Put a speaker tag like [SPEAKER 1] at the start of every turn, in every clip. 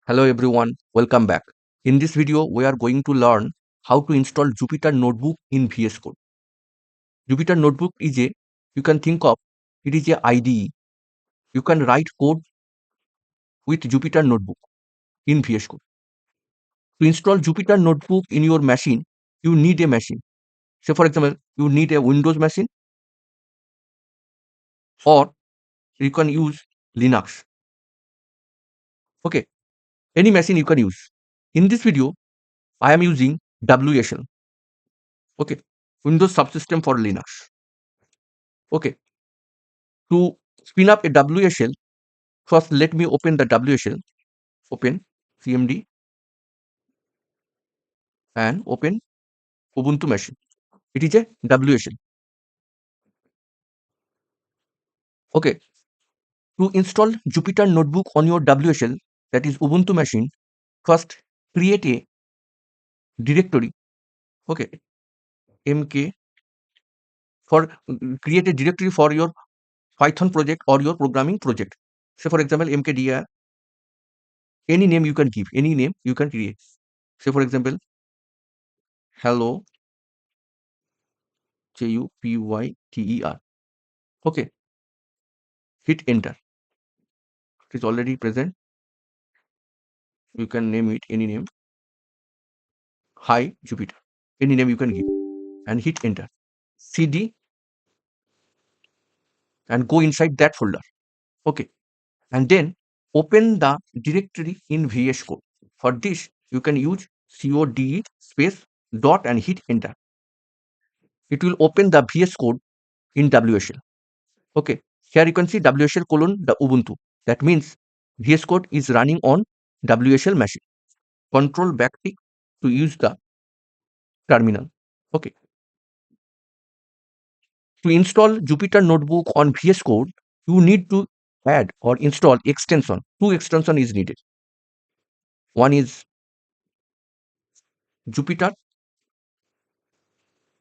[SPEAKER 1] Hello everyone, welcome back. In this video, we are going to learn how to install Jupyter Notebook in VS Code. Jupyter Notebook is you can think of, it is a IDE. You can write code with Jupyter Notebook in VS Code. To install Jupyter Notebook in your machine, you need a machine. Say for example, you need a Windows machine or you can use Linux. Okay, any machine you can use. In this video, I am using WSL. Okay, Windows Subsystem for Linux. Okay, to spin up a WSL, first let me open the WSL, open CMD and open Ubuntu machine. It is a WSL. Okay, to install Jupyter Notebook on your WSL, that is Ubuntu machine, first create a directory. Okay, MK for create a directory for your Python project or your programming project. Say for example, mkdir, any name you can give, any name you can create. Say for example, hello Jupyter. Okay, hit enter. It is already present. You can name it any name. Hi Jupyter, any name you can give and hit enter. CD and go inside that folder. Okay, and then open the directory in VS Code. For this, you can use code space dot and hit enter. It will open the VS Code in WSL. Okay, here you can see WSL colon the Ubuntu. That means VS Code is running on WSL machine. Control backtick to use the terminal. Okay. To install Jupyter Notebook on VS Code, you need to add or install extension. Two extension is needed. One is Jupyter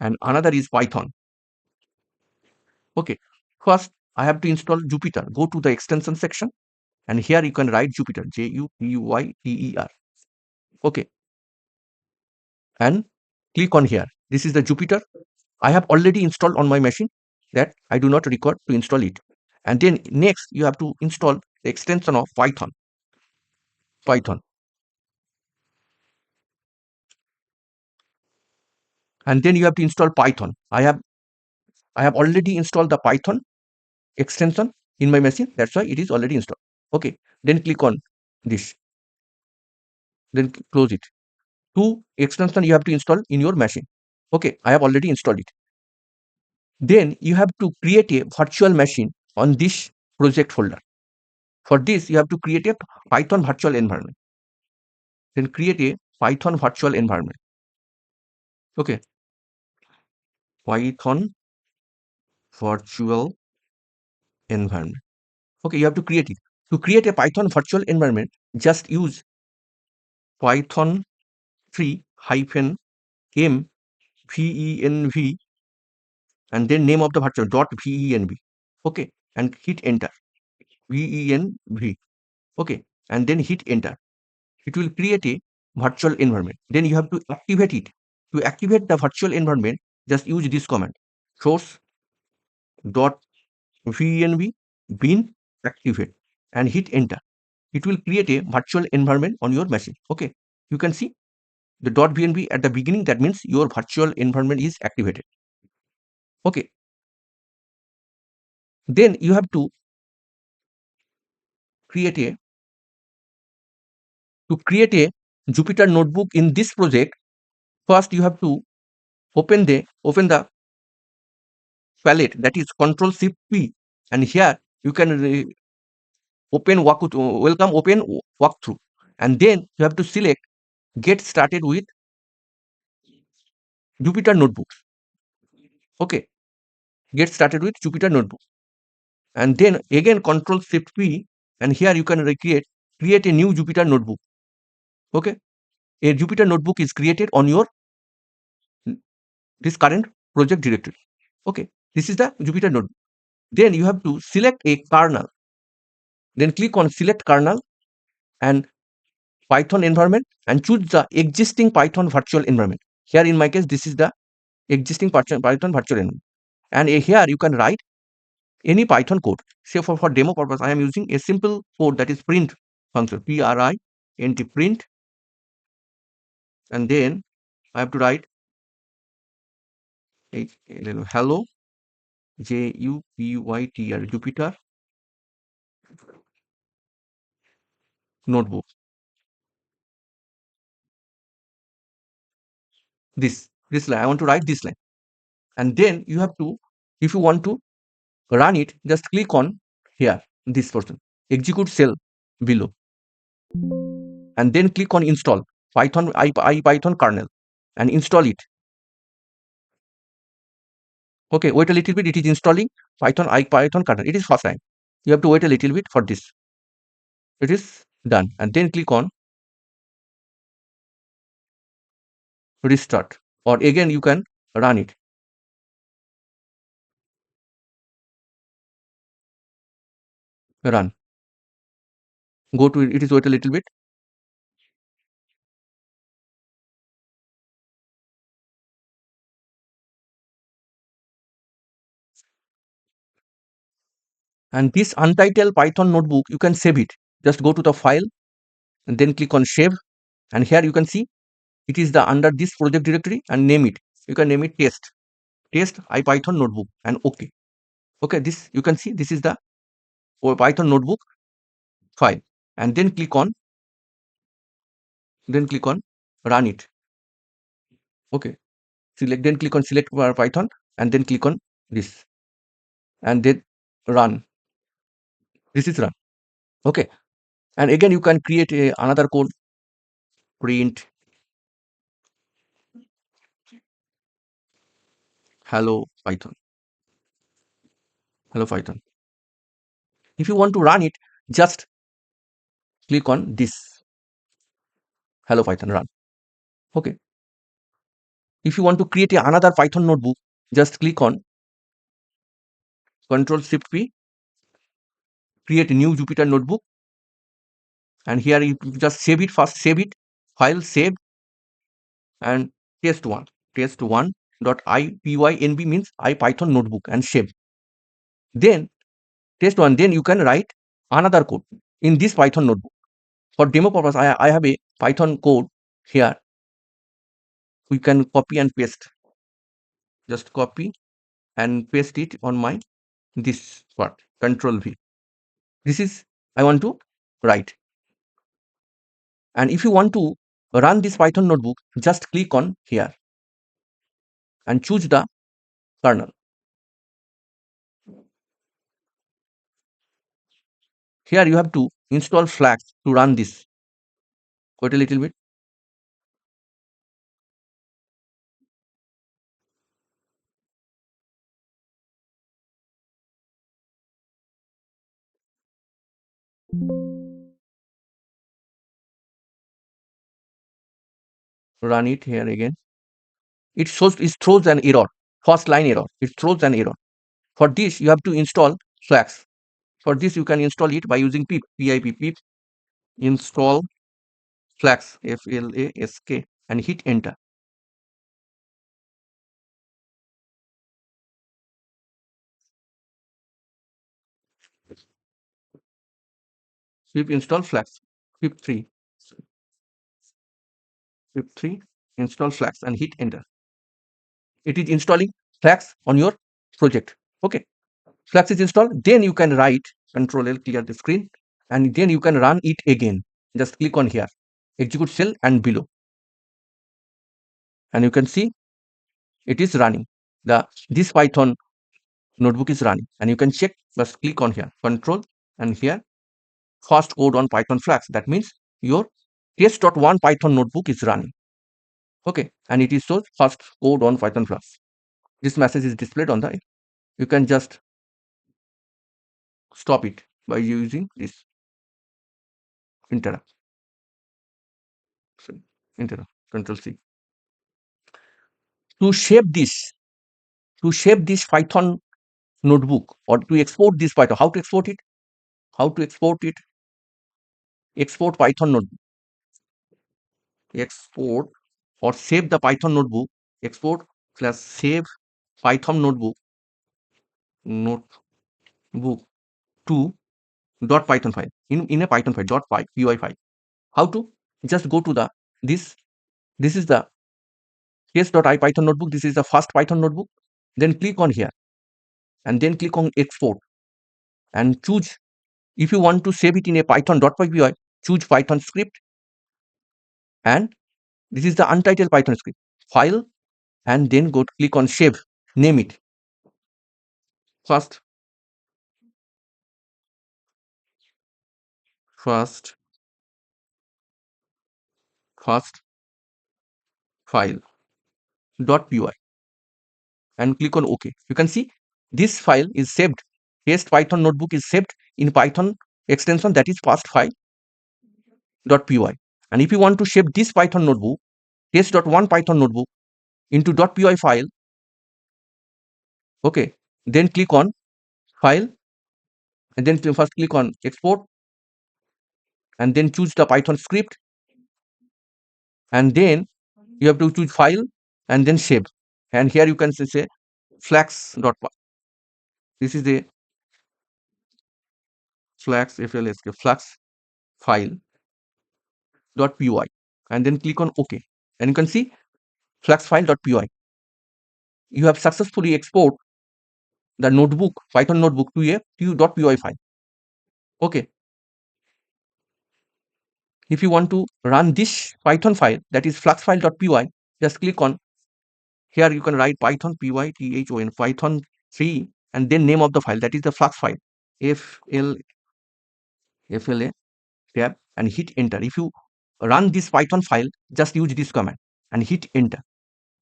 [SPEAKER 1] and another is Python. Okay, first I have to install Jupyter. Go to the extension section and here you can write Jupyter, Jupyter. Okay, and click on here. This is the Jupyter. I have already installed on my machine, that I do not require to install it. And then next you have to install the extension of Python. And then you have to install Python. I have already installed the Python extension in my machine. That's why it is already installed. Okay, then click on this, then close it. Two extension you have to install in your machine. Okay, I have already installed it. Then you have to create a virtual machine on this project folder. For this, you have to create a Python virtual environment. Then create a Python virtual environment. Okay, Python virtual environment. Okay, you have to create it. To create a Python virtual environment, just use Python 3 hyphen m venv and then name of the virtual dot venv. Okay, and hit enter. Venv. Okay, and then hit enter. It will create a virtual environment. Then you have to activate it. To activate the virtual environment, just use this command, source dot venv bin activate and hit enter. It will create a virtual environment on your machine. Okay, you can see the .venv at the beginning. That means your virtual environment is activated. Okay, then you have to create a Jupyter Notebook in this project. First you have to open the palette, that is Control Shift P, and here you can open walkthrough, and then you have to select get started with Jupyter Notebook. Okay, get started with Jupyter Notebook, and then again Control Shift P, and here you can create a new Jupyter Notebook. Okay, a Jupyter Notebook is created on your this current project directory. Okay, this is the Jupyter Notebook. Then you have to select a kernel, then click on select kernel and Python environment and choose the existing Python virtual environment. Here in my case, this is the existing Python virtual environment. And here you can write any Python code. Say for demo purpose, I am using a simple code that is print function, print print, and then I have to write hello Jupyter Jupyter notebook. This line I want to write this line, and then you have to, if you want to run it, just click on here this person execute cell below, and then click on install Python ipython kernel and install it. Okay, wait a little bit, it is installing Python ipython kernel. It is first time, you have to wait a little bit for this. It is done, and then click on restart, or again you can run it. Run, go to it is wait a little bit. And this untitled Python notebook, you can save it. Just go to the file and then click on save, and here you can see it is the under this project directory, and name it. You can name it test ipython notebook, and okay, this you can see this is the Python notebook file, and then click on run it. Okay, then click on select Python, and then click on this, and then run. This is run. Okay, and again you can create another code, print hello Python. If you want to run it, just click on this hello Python, run. Okay, if you want to create another Python notebook, just click on Control Shift P, create a new Jupyter notebook, and here you just save it. First save it, file save, and test1 ipynb means ipython notebook, and save. Then test1, then you can write another code in this Python notebook. For demo purpose, I have a Python code here. We can copy and paste, just copy and paste it on my this part, Control V. This is I want to write. And if you want to run this Python notebook, just click on here and choose the kernel. Here you have to install Flask to run this. Wait a little bit. Run it here again. It throws an error. First line error. It throws an error. For this, you have to install Flask. For this, you can install it by using pip install Flask, Flask, and hit enter. Pip install Flask. pip3 install Flask and hit enter. It is installing Flask on your project. Okay, Flask is installed. Then you can write Control L, clear the screen, and then you can run it again. Just click on here, execute shell and below, and you can see it is running. This Python notebook is running, and you can check. Just click on here, Control, and here first code on Python Flask. That means your test.1 Python notebook is running. Okay, and it is shows first code on Python Flask. This message is displayed on the. You can just stop it by using this interrupt. Interrupt. Control C. To shape this Python notebook, or to export this Python. How to export it? Export Python notebook. export or save the Python notebook, export slash save Python notebook to dot Python file in a Python file, py file. How to? Just go to the this is the case.ipython notebook. This is the first Python notebook. Then click on here and then click on export and choose. If you want to save it in a python.py, choose Python script, and this is the untitled Python script file, and then go to click on save. Name it first first first file .py and click on OK. You can see this file is saved. Test Python notebook is saved in Python extension, that is first file .py. And if you want to save this Python notebook, test.1 Python notebook into .py file, okay, then click on file and then first click on export and then choose the Python script, and then you have to choose file and then save. And here you can say flax.py. This is the flax file .py, and then click on OK, and you can see flax file.py. You have successfully export the notebook, Python notebook, to a .py file. Okay. If you want to run this Python file, that is fluxfile.py, just click on here. You can write Python python Python 3 and then name of the file, that is the flux file, fla tab, and hit enter. If you run this Python file, just use this command and hit enter,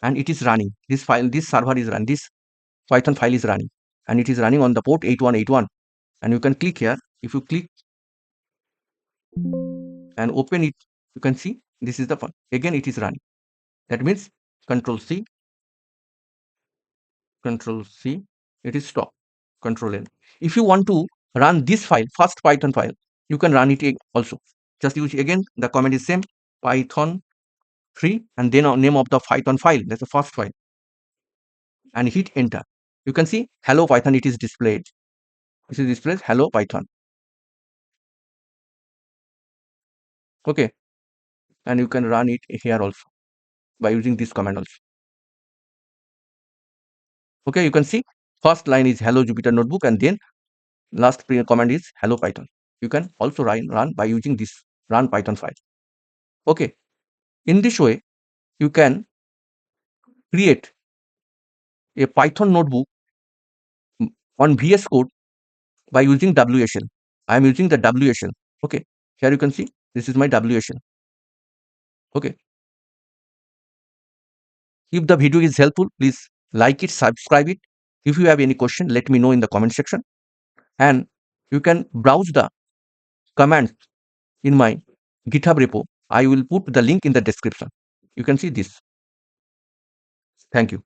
[SPEAKER 1] and it is running. This file, this server is running, this Python file is running, and it is running on the port 8181. And you can click here. If you click and open it, you can see this is the file. Again it is running. That means Control C, it is stop. Control N. If you want to run this file, first Python file, you can run it also. Just use again the command is same, Python 3 and then name of the Python file, that's the first file, and hit enter. You can see hello Python, it is displayed. This is displayed hello Python. Okay, and you can run it here also by using this command also. Okay, you can see first line is hello Jupyter notebook, and then last command is hello Python. You can also run by using this run Python file. Okay, in this way you can create a Python notebook on VS Code by using WSL. I am using the WSL. Okay, here you can see this is my WSL. Okay, if the video is helpful, please like it, subscribe it. If you have any question, let me know in the comment section, and you can browse the commands in my GitHub repo. I will put the link in the description. You can see this. Thank you.